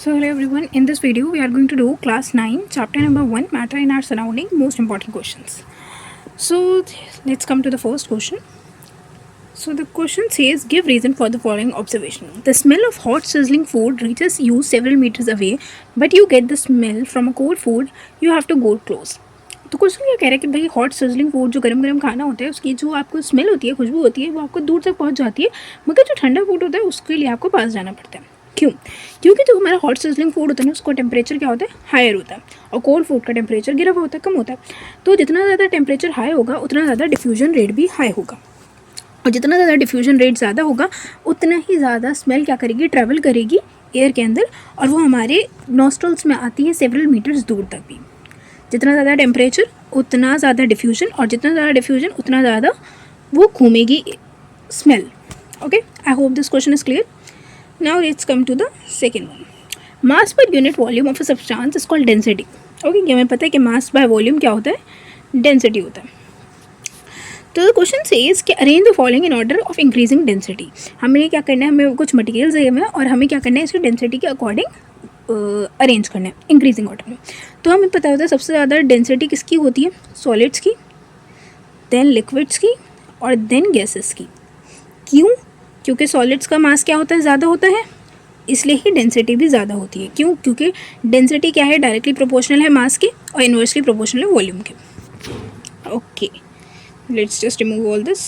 So hello everyone, in this video we are going to do class 9 chapter number 1 matter in our surrounding, most important questions. So let's come to the first question. So the question says, give reason for the following observation. The smell of hot sizzling food reaches you several meters away, but you get the smell from a cold food, you have to go close. तो question क्या कह रहा है कि भाई hot sizzling food जो गरम गरम खाना होता है उसकी जो आपको स्मेल होती है, खुशबू होती है, वो आपको दूर तक पहुंच जाती है, मगर जो ठंडा फूड होता है उसके लिए आपको पास जाना पड़ता है. क्यों? क्योंकि जो हमारा हॉट सिजलिंग फूड होता है ना उसका टेम्परेचर क्या होता है, हायर होता है, और कोल्ड फूड का टेम्परेचर गिरा हुआ होता है, कम होता है. तो जितना ज़्यादा टेम्परेचर हाई होगा उतना ज़्यादा डिफ्यूजन रेट भी हाई होगा, और जितना ज़्यादा डिफ्यूजन रेट ज़्यादा होगा उतना ही ज़्यादा स्मेल क्या करेगी, ट्रैवल करेगी एयर के अंदर, और वो हमारे नॉस्ट्रल्स में आती है सेवरल मीटर्स दूर तक भी. जितना ज़्यादा टेम्परेचर उतना ज़्यादा डिफ्यूजन, और जितना ज़्यादा डिफ्यूजन उतना ज़्यादा वो घूमेगी smell. Okay, I hope this question is clear. Now let's come to the second one. Mass per unit volume of a substance is called density. Okay, ये हमें पता है कि मास बाय वॉल्यूम क्या होता है, डेंसिटी होता है. तो क्वेश्चन सेज कि arrange the following in order of increasing density. हमें क्या करना है, हमें कुछ मटेरियल्स दिए हुए हैं और हमें क्या करना है, इसकी डेंसिटी के अकॉर्डिंग अरेंज करना है इंक्रीजिंग ऑर्डर में. तो हमें पता होता है सबसे ज़्यादा डेंसिटी किसकी होती है, सॉलिड्स की, देन लिक्विड्स की, और देन गैसेस की. क्यों? क्योंकि सॉलिड्स का मास क्या होता है, ज़्यादा होता है, इसलिए ही डेंसिटी भी ज़्यादा होती है. क्यों? क्योंकि डेंसिटी क्या है, डायरेक्टली प्रोपोर्शनल है मास के और इन्वर्सली प्रोपोर्शनल है वॉल्यूम के. Okay, let's just remove all this.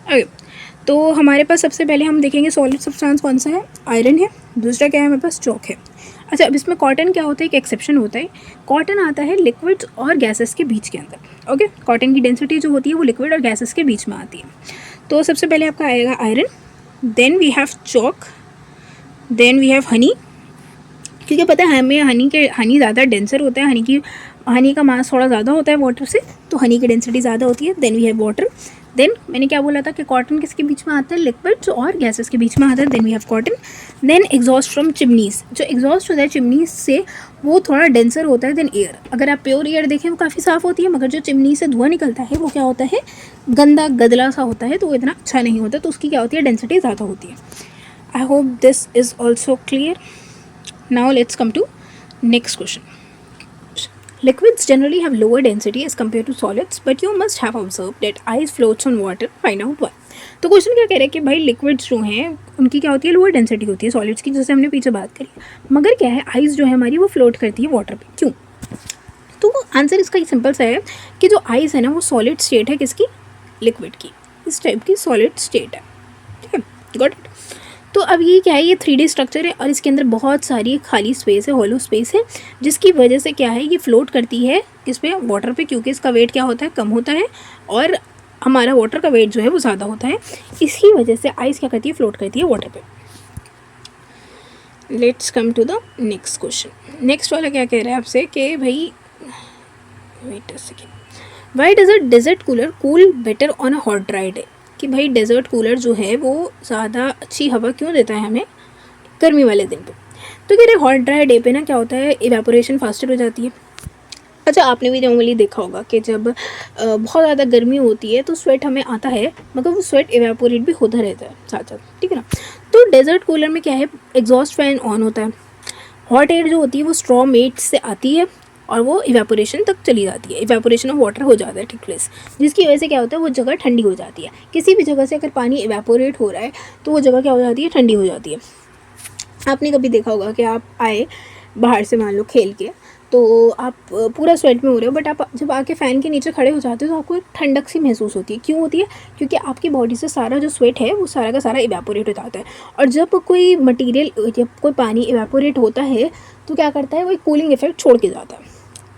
Okay, तो हमारे पास सबसे पहले हम देखेंगे सॉलिड सब्सटेंस कौन सा है, आयरन है. दूसरा क्या है हमारे पास, चॉक है. अच्छा, अब इसमें कॉटन क्या होता है, एक एक्सेप्शन होता है. कॉटन आता है लिक्विड्स और गैसेस के बीच के अंदर. ओके, कॉटन की डेंसिटी जो होती है वो लिक्विड और गैसेस के बीच में आती है. तो सबसे पहले आपका आएगा iron, then we have chalk, then we have honey. क्योंकि पता है हमें हनी ज़्यादा डेंसर होता है, हनी का मास थोड़ा ज़्यादा होता है वाटर से, तो हनी की डेंसिटी ज़्यादा होती है. Then we have water. Then मैंने क्या बोला था कि कॉटन किसके बीच में आता है, लिक्विड्स और गैसेस के बीच में आता है. Then we have cotton. Then exhaust from chimneys. जो एग्जॉस्ट होता है चिमनीज से वो थोड़ा डेंसर होता है देन एयर. अगर आप प्योर एयर देखें वो काफ़ी साफ़ होती है, मगर जो चिमनी से धुआं निकलता है वो क्या होता है, गंदा गदला सा होता है, तो वो इतना अच्छा नहीं होता, तो उसकी क्या होती है, डेंसिटी ज़्यादा होती है. आई hope this is also clear. Now let's come to next question. Liquids generally have lower density as compared to solids, but you must have observed that ice floats on water. Find out why. तो question क्या कह रहा है कि भाई liquids जो हैं उनकी क्या होती है, लोअर डेंसिटी होती है सॉलिड्स की, जैसे हमने पीछे बात करी, मगर क्या है, आइस जो है हमारी वो फ्लोट करती है वाटर पे. क्यों? तो आंसर इसका ही सिंपल सा है कि जो आइस है ना वो सॉलिड स्टेट है किसकी, लिक्विड की. इस टाइप की सॉलिड स्टेट है. ठीक है, गॉट इट. तो अब ये क्या है, ये 3D स्ट्रक्चर है और इसके अंदर बहुत सारी खाली स्पेस है, हॉलो स्पेस है, जिसकी वजह से क्या है, ये फ्लोट करती है किस पे, वाटर पे, क्योंकि इसका वेट क्या होता है, कम होता है, और हमारा वाटर का वेट जो है वो ज़्यादा होता है. इसकी वजह से आइस क्या करती है, फ्लोट करती है वाटर पे. Let's come to the next question. Next वाला क्या कह रहा है आपसे कि भाई wait a second, why does a desert cooler cool better on a hot dry day. कि भाई डेजर्ट कूलर जो है वो ज़्यादा अच्छी हवा क्यों देता है हमें गर्मी वाले दिन पे. तो कह रहे हॉट ड्राई डे पे ना क्या होता है, इवेपोरेशन फास्टर हो जाती है. अच्छा, आपने भी नॉर्मली देखा होगा कि जब बहुत ज़्यादा गर्मी होती है तो स्वेट हमें आता है, मगर वो स्वेट इवेपोरेट भी होता रहता है साथ साथ. ठीक है ना. तो डेजर्ट कूलर में क्या है, एग्जॉस्ट फैन ऑन होता है, हॉट एयर जो होती है वो स्ट्रॉ मेट से आती है और वो इवेपोरेशन तक चली जाती है, इवेपोरेशन ऑफ वाटर हो जाता है. ठीक प्लेस, जिसकी वजह से क्या होता है, वो जगह ठंडी हो जाती है. किसी भी जगह से अगर पानी इवेपोरेट हो रहा है तो वो जगह क्या हो जाती है, ठंडी हो जाती है. आपने कभी देखा होगा कि आप आए बाहर से, मान लो खेल के, तो आप पूरा स्वेट में हो रहे हो, बट आप जब आके फ़ैन के नीचे खड़े हो जाते हो तो आपको एक ठंडक सी महसूस होती है. क्यों होती है? क्योंकि आपकी बॉडी से सारा जो स्वेट है वो सारा का सारा इवेपोरेट हो जाता है. और जब कोई मटेरियल, जब कोई पानी इवेपोरेट होता है तो क्या करता है, वो एक कूलिंग इफेक्ट छोड़ के जाता है.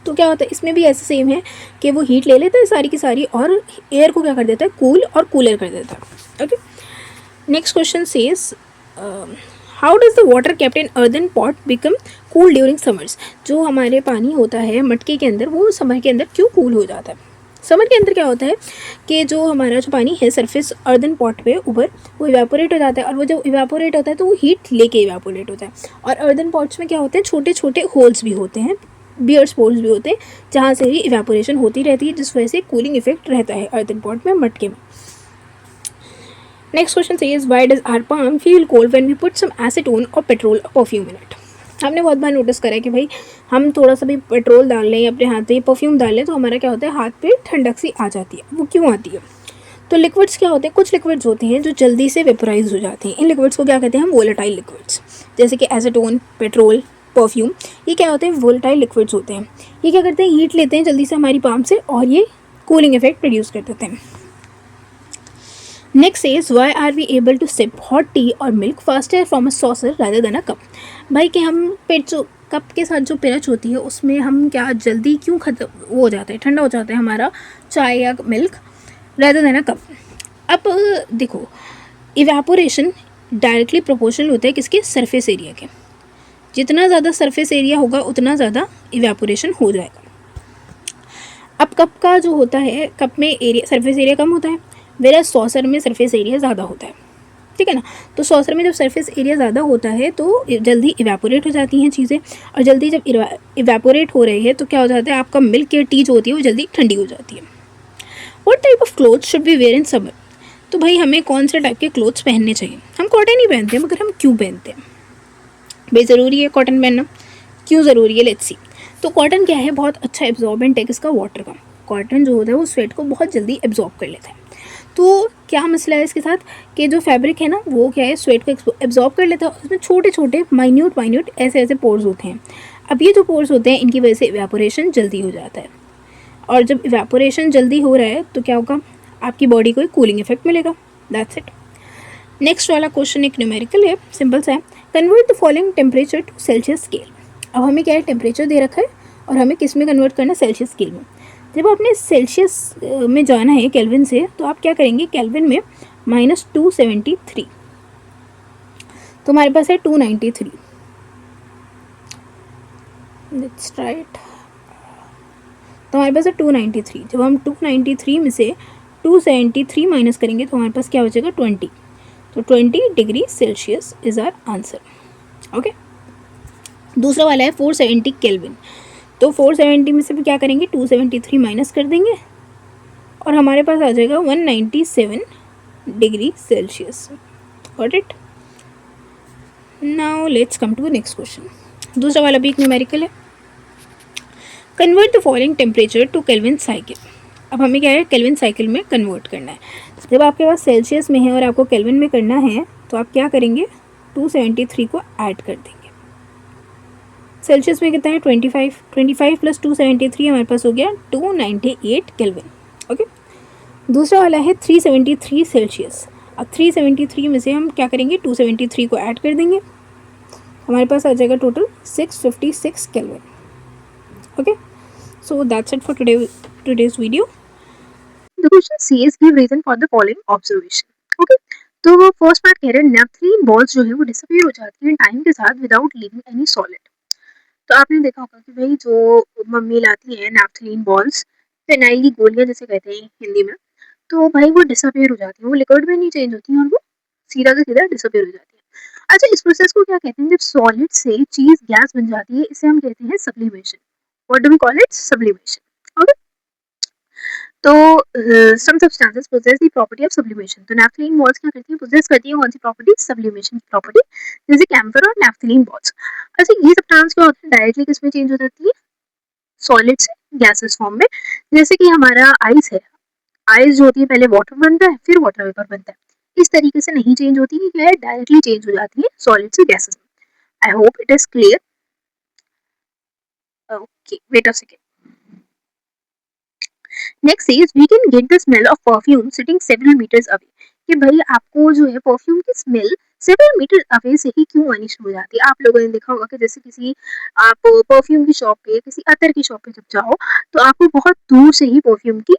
तो क्या होता है, इसमें भी ऐसा सेम है कि वो हीट ले लेता है सारी की सारी और एयर को क्या कर देता है, कूल और कूलर कर देता है. Okay, next question says, how does the water kept in earthen pot become cool during summers. जो हमारे पानी होता है मटके के अंदर वो समर के अंदर क्यों कूल हो जाता है. समर के अंदर क्या होता है कि जो हमारा जो पानी है सरफेस अर्दन पॉट पे ऊपर वो इवेपोरेट हो जाता है, और वो जब इवेपोरेट होता है तो वो हीट लेके इवेपोरेट होता है. और अर्दन पॉट्स में क्या होते हैं, छोटे छोटे होल्स भी होते हैं, बियर स्पोर्स भी होते हैं, जहाँ से भी इवेपोरेशन होती रहती है, जिस वजह से कूलिंग इफेक्ट रहता है अर्दन पॉट में, मटके में. Next question is why does our palm feel cold when we put some acetone और पेट्रोल और परफ्यूम इन इट। हमने बहुत बार नोटिस करा है कि भाई हम थोड़ा सा भी पेट्रोल डाल लें या अपने हाथ में परफ्यूम डाल लें तो हमारा क्या होता है, हाथ पे ठंडक सी आ जाती है। वो क्यों आती है? तो लिक्विड्स क्या होते हैं, कुछ लिक्विड्स होते हैं जो जल्दी से वेपराइज हो जाते हैं। इन लिक्विड्स को क्या कहते हैं हम? Volatile liquids. जैसे कि एसीटोन, पेट्रोल, परफ्यूम, ये क्या होते हैं? वोलेटाइल लिक्विड्स होते हैं। ये क्या करते हैं? हीट लेते हैं जल्दी से हमारी पाम से और ये कूलिंग इफेक्ट प्रोड्यूस कर देते हैं। Next is why are we able to sip hot tea और milk faster from a saucer rather than a cup. भाई कि हम पेट जो कप के साथ जो पिरच होती है उसमें हम क्या जल्दी क्यों खत्म हो जाता है, ठंडा हो जाता है हमारा चाय या milk rather than a cup. अब देखो, इवेपोरेशन डायरेक्टली प्रोपोर्शनल होता है किसके? सरफेस एरिया के। जितना ज़्यादा सरफेस एरिया होगा उतना ज़्यादा इवेपोरेशन हो जाएगा। अब कप का जो होता है, कप में एरिया सरफेस एरिया कम होता है, वेरा सॉसर में सरफेस एरिया ज़्यादा होता है। ठीक है ना? तो सॉसर में जब सरफेस एरिया ज़्यादा होता है तो जल्दी इवेपोरेट हो जाती हैं चीज़ें, और जल्दी जब इवेपोरेट हो रही है तो क्या हो जाता है, आपका मिल्क या टी जो होती है वो जल्दी ठंडी हो जाती है। What type of cloth should be wear in summer. तो भाई हमें कौन से टाइप के क्लोथ्स पहनने चाहिए? हम कॉटन ही पहनते हैं, मगर हम क्यों पहनते हैं? भाई ज़रूरी है कॉटन पहनना, क्यों ज़रूरी है? Let's see. तो कॉटन क्या है? बहुत अच्छा एब्जॉर्बेंट है किसका? वाटर का। कॉटन जो होता है वो स्वेट को बहुत जल्दी एब्जॉर्ब कर लेता है। तो क्या मसला है इसके साथ कि जो फैब्रिक है ना वो क्या है, स्वेट को एब्जॉर्ब कर लेता है। उसमें छोटे छोटे माइन्यूट ऐसे ऐसे पोर्स होते हैं। अब ये जो पोर्स होते हैं इनकी वजह से इवेपोरेशन जल्दी हो जाता है, और जब इवेपोरेशन जल्दी हो रहा है तो क्या होगा, आपकी बॉडी को एक कूलिंग इफेक्ट मिलेगा। That's it. नेक्स्ट वाला क्वेश्चन एक न्यूमेरिकल है, सिंपल सा है। Convert the following temperature to Celsius scale. अब हमें क्या है, टेम्परेचर दे रखा है और हमें किस में कन्वर्ट करना है? सेल्सियस स्केल में। जब आपने सेल्सियस में जाना है केल्विन से, तो आप क्या करेंगे? केल्विन में -273, तो हमारे पास है 293। Let's try it. तो हमारे पास है 293। जब हम 293 में से 273 माइनस करेंगे तो हमारे पास क्या बचेगा? 20। तो 20 degree Celsius is our answer. Okay. दूसरा वाला है 470 केल्विन। तो 470 में से भी क्या करेंगे? 273 माइनस कर देंगे और हमारे पास आ जाएगा 197 degree Celsius. Got it. Now let's come to next question. दूसरा वाला भी एक न्यूमेरिकल है। Convert the following temperature to Kelvin cycle. अब हमें क्या है? केल्विन साइकिल में कन्वर्ट करना है। जब आपके पास सेल्सियस में है और आपको केल्विन में करना है तो आप क्या करेंगे? 273 को ऐड कर देंगे। सेल्सियस में कितना है? 25। 25 प्लस 273 हमारे पास हो गया 298 केल्विन। ओके। दूसरा वाला है 373 सेल्सियस। अब 373 में से हम क्या करेंगे? 273 को ऐड कर देंगे, हमारे पास आ जाएगा total 656 kelvin. Okay, so that's it for today's video. The question says give reason for the following observation. Okay, तो वो फर्स्ट पार्ट कह रहे हैं नेपथलीन बॉल्स जो है वो डिसअपीयर हो जाती हैं टाइम के साथ विदाउट लीविंग एनी सॉलिड। तो आपने देखा होगा कि भाई जो मम्मी लाती है नेपथलीन बॉल्स, फिनाइल की गोलियां जिसे कहते हैं हिंदी में, तो भाई वो डिसअपीयर हो जाती है, वो लिक्विड में नहीं चेंज होती है और वो सीधा का सीधा डिसअपीयर हो जाती है। अच्छा, इस प्रोसेस को क्या कहते हैं? जब सॉलिड से चीज गैस बन जाती है इसे हम कहते हैं sublimation. What do we call it? Sublimation. Okay. तो some substances possess the property of sublimation. तो नैप्थलीन बॉल्स क्या करती है? पोजेस करती है कौन सी प्रॉपर्टी? सब्लिमेशन की प्रॉपर्टी, जैसे कैम्फर और नैप्थलीन बॉल्स। अच्छा, ये सब्सटेंस क्या होता है? डायरेक्टली किस में चेंज हो जाती है? सॉलिड से गैसेस फॉर्म में। जैसे कि हमारा आइस है, आइस जो होती है पहले वाटर बनता है फिर वाटर वेपर बनता है। इस तरीके से नहीं चेंज होती है, क्या है? डायरेक्टली चेंज हो जाती है सॉलिड से गैसेस में। I hope it is clear. Okay, wait a second. Next is we can get the smell of perfume sitting several metres away. कि भाई आपको जो है परफ्यूम की स्मेल सेवरल मीटर अवे से ही क्यों आनी शुरू हो जाती है? आप लोगों ने देखा होगा कि जैसे किसी आप परफ्यूम की शॉप पे, किसी अतर की शॉप पे जब जाओ तो आपको बहुत दूर से ही परफ्यूम की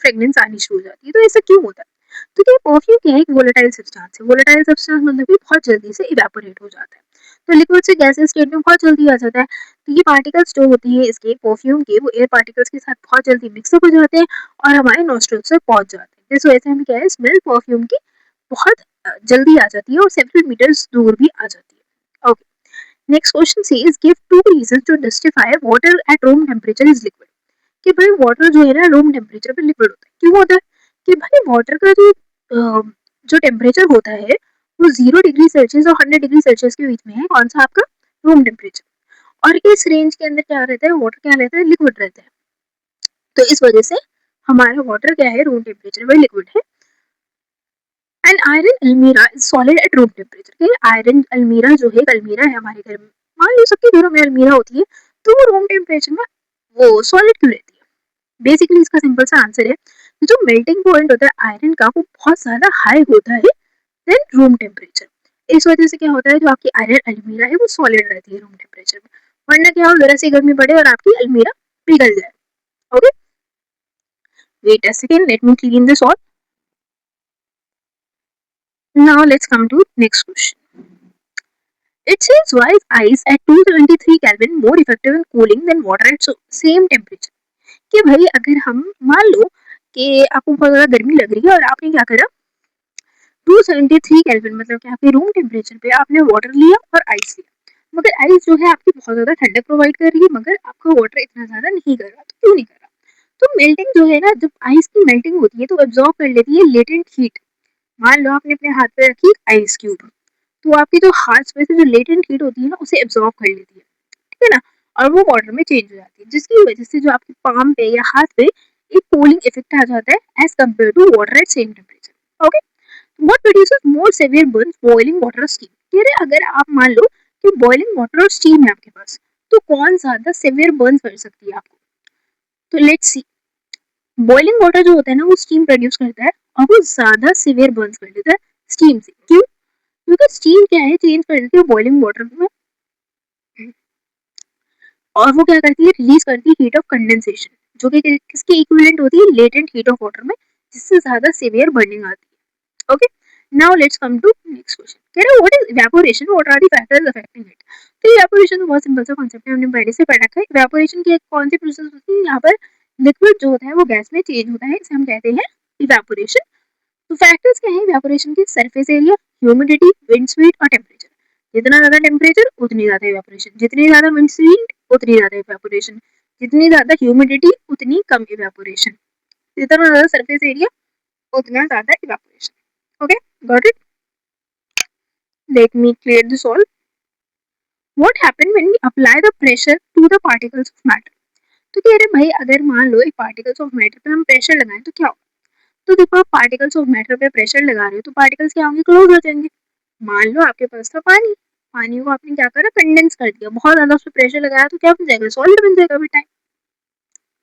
फ्रेग्रेंस आनी शुरू हो जाती है। तो ऐसा क्यों होता है? तो क्या परफ्यूम क्या है? एक वोलेटाइल सब्सटेंस है। वोलेटाइल सब्सटेंस मतलब कि बहुत जल्दी से इवेपोरेट हो जाता है, तो लिक्विड से गैसेस स्टेट में बहुत जल्दी आ जाता है। तो ये पार्टिकल्स जो होते हैं इसके परफ्यूम के, वो एयर पार्टिकल्स के साथ बहुत जल्दी मिक्सअप हो जाते हैं और हमारे नॉस्ट्रिल्स तक पहुंच जाते हैं। इस वजह से हमें क्या है? स्मेल परफ्यूम की बहुत जल्दी आ जाती है और सेवरल मीटर्स दूर भी आ जाती है। Okay, next question says give two reasons to justify water at room temperature is liquid. कि भाई वाटर जो है ना रूम टेम्परेचर पे लिक्विड होता है। क्यों होता है? कि भाई वाटर का जो टेम्परेचर होता है वो 0 डिग्री सेल्सियस और 100 डिग्री सेल्सियस के बीच में है। कौन सा आपका? Room temperature. और इस रेंज के अंदर क्या रहता है? वाटर क्या रहता है? लिक्विड रहता है। तो इस वजह से हमारा वाटर क्या है? रूम टेम्परेचर में लिक्विड है। एंड आयरन अलमीरा is solid at room temperature. Iron अलमीरा जो है, अलमीरा है हमारे घर में, मान लो सबके घरों में अलमीरा होती है, तो वो रूम टेम्परेचर में वो सॉलिड क्यों रहती है? बेसिकली इसका सिंपल सा आंसर है, जो मेल्टिंग पॉइंट होता है आयरन का वो बहुत ज्यादा हाई होता है देन रूम टेम्परेचर। इस वजह से क्या होता है, जो आपकी आयरन अलमीरा है वो सॉलिड रहती है रूम टेम्परेचर में। वरना क्या हो, जरा सी गर्मी पड़े और आपकी अलमीरा पिघल जाए। Okay, wait a second, let me clean this all. Now let's come to next question. It says why is ice at 273 Kelvin more effective in cooling than water at same temperature? कि भाई अगर हम मान लो कि आपको बहुत ज्यादा गर्मी लग रही है और आपने क्या करा, 273 केल्विन मतलब कि आपके रूम टेम्परेचर पे आपने वाटर लिया और आइस लिया, मगर आइस जो है आपकी बहुत ज्यादा ठंडक प्रोवाइड कर रही है, मगर आपका वाटर इतना ज्यादा नहीं कर रहा। तो क्यों नहीं कर रहा? तो मेल्टिंग जो है ना, जब आइस की मेल्टिंग होती है तो एब्जॉर्ब कर लेती है लेटेंट हीट। मान लो आपने अपने हाथ पे रखी आइस क्यूब, तो आपकी जो हाथ में से जो लेटेंट हीट होती है ना उसे एब्जॉर्ब कर लेती है, ठीक है ना, और वो वाटर में चेंज हो जाती है, जिसकी वजह से जो आपके पाम पे या हाथ पे एक कूलिंग इफेक्ट आ जाता है as compare to water at same temperature. Okay, what produces more severe burns, boiling water और स्टीम? कह रहे अगर आप मान लो कि बॉइलिंग वाटर और स्टीम है आपके पास, तो कौन ज्यादा सेवियर बर्न कर सकती है आपको? तो लेट्स सी, बॉइलिंग वाटर जो होता है ना वो स्टीम प्रोड्यूस करता है और वो ज्यादा सिवियर बर्न्स कर देता है स्टीम से। क्यों? क्योंकि स्टीम क्या है, चेंज कर देती है बॉइलिंग वाटर में, और वो क्या करती है, रिलीज करती है हीट ऑफ कंडेंसेशन, जो कि किसकी इक्विवेलेंट होती है? लेटेंट हीट ऑफ वाटर में, जिससे ज्यादा सिवियर बर्निंग आती है। Okay, now let's come to next question. कह रहे what is evaporation, what are the factors affecting it? तो इवेपोरेशन तो बहुत सिंपल सा कांसेप्ट है, हमने पहले से पढ़ा है। इवेपोरेशन की कौन सी प्रोसेस होती है? यहाँ पर लिक्विड जो होता है वो गैस में चेंज होता है, इसे हम कहते हैं इवेपोरेशन। तो फैक्टर्स क्या है इवेपोरेशन के? Surface area, humidity, wind speed और टेम्परेचर। जितना ज्यादा टेम्परेचर उतनी ज्यादा इवेपोरेशन, जितनी ज्यादा विंड स्पीड उतनी ज्यादा इवेपोरेशन, जितनी ज्यादा ह्यूमिडिटी उतनी कम इवेपोरेशन, जितना ज्यादा सरफेस एरिया उतना ज्यादा evaporation. Okay, got it? Let me clear this all. What happen when we apply the pressure to the particles of matter? तो कह रहे भाई अगर मान लो एक पार्टिकल्स ऑफ मैटर पे हम प्रेशर लगाएं तो क्या होगा? तो देखो, आप पार्टिकल्स ऑफ मैटर पे प्रेशर लगा रहे हो तो पार्टिकल्स क्या होंगे? क्लोज हो जाएंगे। मान लो आपके पास था पानी, पानी को आपने क्या करा? कंडेंस कर दिया, बहुत ज्यादा उस पर प्रेशर लगाया तो क्या बन जाएगा? सॉलिड बन जाएगा बेटा।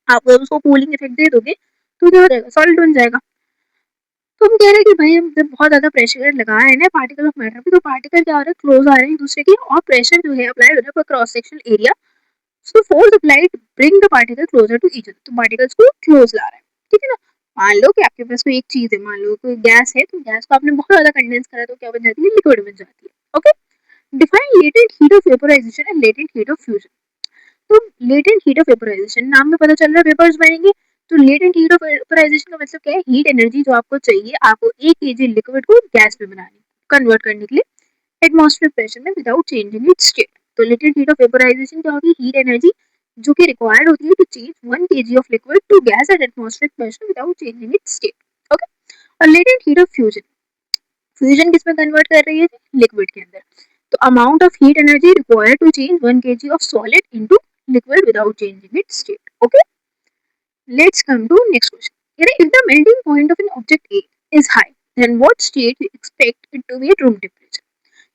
आप अगर उसको कूलिंग इफेक्ट दे दोगे तो क्या हो जाएगा? सॉलिड बन जाएगा। तो हम कह रहे हैं कि भाई हम जब बहुत ज्यादा प्रेशर लगा रहे हैं ना पार्टिकल ऑफ मैटर पे, तो पार्टिकल क्या हो रहा है? क्लोज आ रहे हैं एक दूसरे के, और प्रेशर जो है अप्लाई हो रहा है cross sectional area. So force applied bring the particle closer to each other, तो पार्टिकल्स को क्लोज ला रहा है, ठीक है ना। मान लो कि आपके पास कोई एक चीज है, मान लो कोई गैस है, तो गैस को आपने बहुत ज्यादा कंडेंस करा तो क्या बन जाती है? लिक्विड बन जाती है। Okay, define latent heat of vaporisation and latent heat of fusion. तो लेटेंट हीट ऑफ वेपोराइजेशन, नाम में पता चल रहा है वेपर्स बनेंगे। तो लेटेंट हीट ऑफ वेपोराइजेशन का मतलब क्या है? हीट एनर्जी जो आपको चाहिए, आपको 1 kg लिक्विड को गैस में बनाने, कन्वर्ट करने के लिए एटमॉस्फेरिक प्रेशर में विदाउट चेंजिंग इट्स स्टेट। तो लेटेंट हीट ऑफ वेपोराइजेशन क्या होगी? हीट एनर्जी जो कि रिक्वायर्ड होती है to change 1 kg of liquid to gas at atmospheric pressure without changing its state. Okay, और latent heat of fusion, fusion किसमें convert कर रही है? लिक्विड के अंदर। तो amount of heat energy required to change 1 kg of solid into liquid without changing its state. Okay, let's come to next question. If the melting point of an object A is high, then what state you expect it to be at room temperature?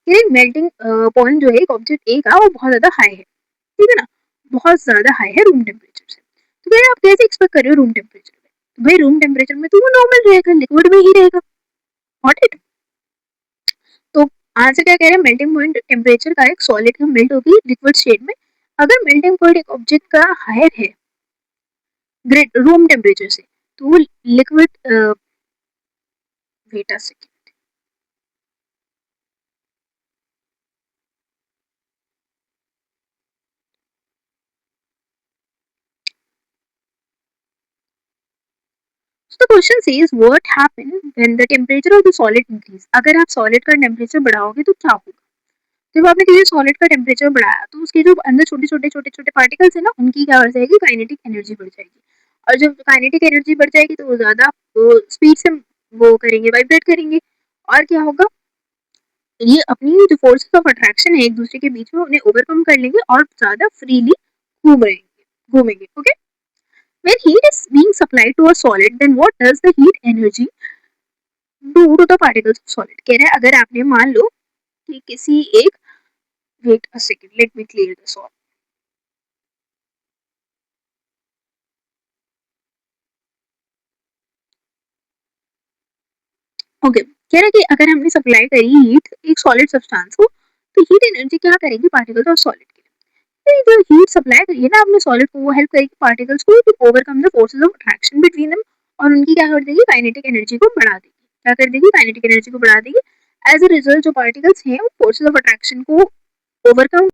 Melting point जो है एक object A का वो बहुत ज्यादा high है, ठीक है ना, बहुत ज्यादा हाई है रूम टेम्परेचर से। तो कह रहे आप कैसे एक्सपेक्ट कर रहे हो रूम टेम्परेचर में? तो भाई रूम टेम्परेचर में तो वो नॉर्मल रहेगा, लिक्विड में ही रहेगा। What it? तो आंसर क्या कह रहे हैं? मेल्टिंग पॉइंट टेम्परेचर का एक सॉलिड का मेल्ट होगी लिक्विड स्टेट में, अगर मेल्टिंग पॉइंट एक ऑब्जेक्ट का हायर है ग्रेड रूम टेम्परेचर से, तो वो liquid, wait a second, so the question says what happen when the temperature of the solid increase? अगर आप सॉलिड का टेम्परेचर बढ़ाओगे तो क्या होगा? जब आपने किसी सॉलिड का टेम्परेचर बढ़ाया तो उसके जो अंदर छोटे छोटे छोटे छोटे पार्टिकल्स है ना, उनकी क्या बढ़ जाएगी? काइनेटिक एनर्जी बढ़ जाएगी। और जब काइनेटिक एनर्जी बढ़ जाएगी तो वो ज्यादा स्पीड से वो करेंगे, वाइब्रेट करेंगे, और क्या होगा, ये अपनी जो फोर्सेस ऑफ अट्रैक्शन है एक दूसरे के बीच में उन्हें ओवरकम कर लेंगे और ज्यादा फ्रीली घूमेंगे। Okay, when heat is being supplied to a solid, then what does the heat energy do to the particles of solid? कह रहे हैं अगर आपने मान लो कि किसी एक, wait a second, let me clear this off. Okay, कह रहा है कि अगर हमने सप्लाई करी हीट एक सॉलिड सब्सटेंस को, तो हीट एनर्जी क्या करेगी पार्टिकल्स ऑफ सॉलिड के लिए, तो जो हीट सप्लाई करी है ना आपने सॉलिड को, वो हेल्प करेगी पार्टिकल्स को to overcome the forces of attraction between them, और उनकी क्या कर देगी, काइनेटिक एनर्जी को बढ़ा देगी। क्या कर देगी, काइनेटिक एनर्जी को बढ़ा देगी। एज अ रिजल्ट जो पार्टिकल्स हैं वो फोर्सेस ऑफ अट्रैक्शन को ओवरकम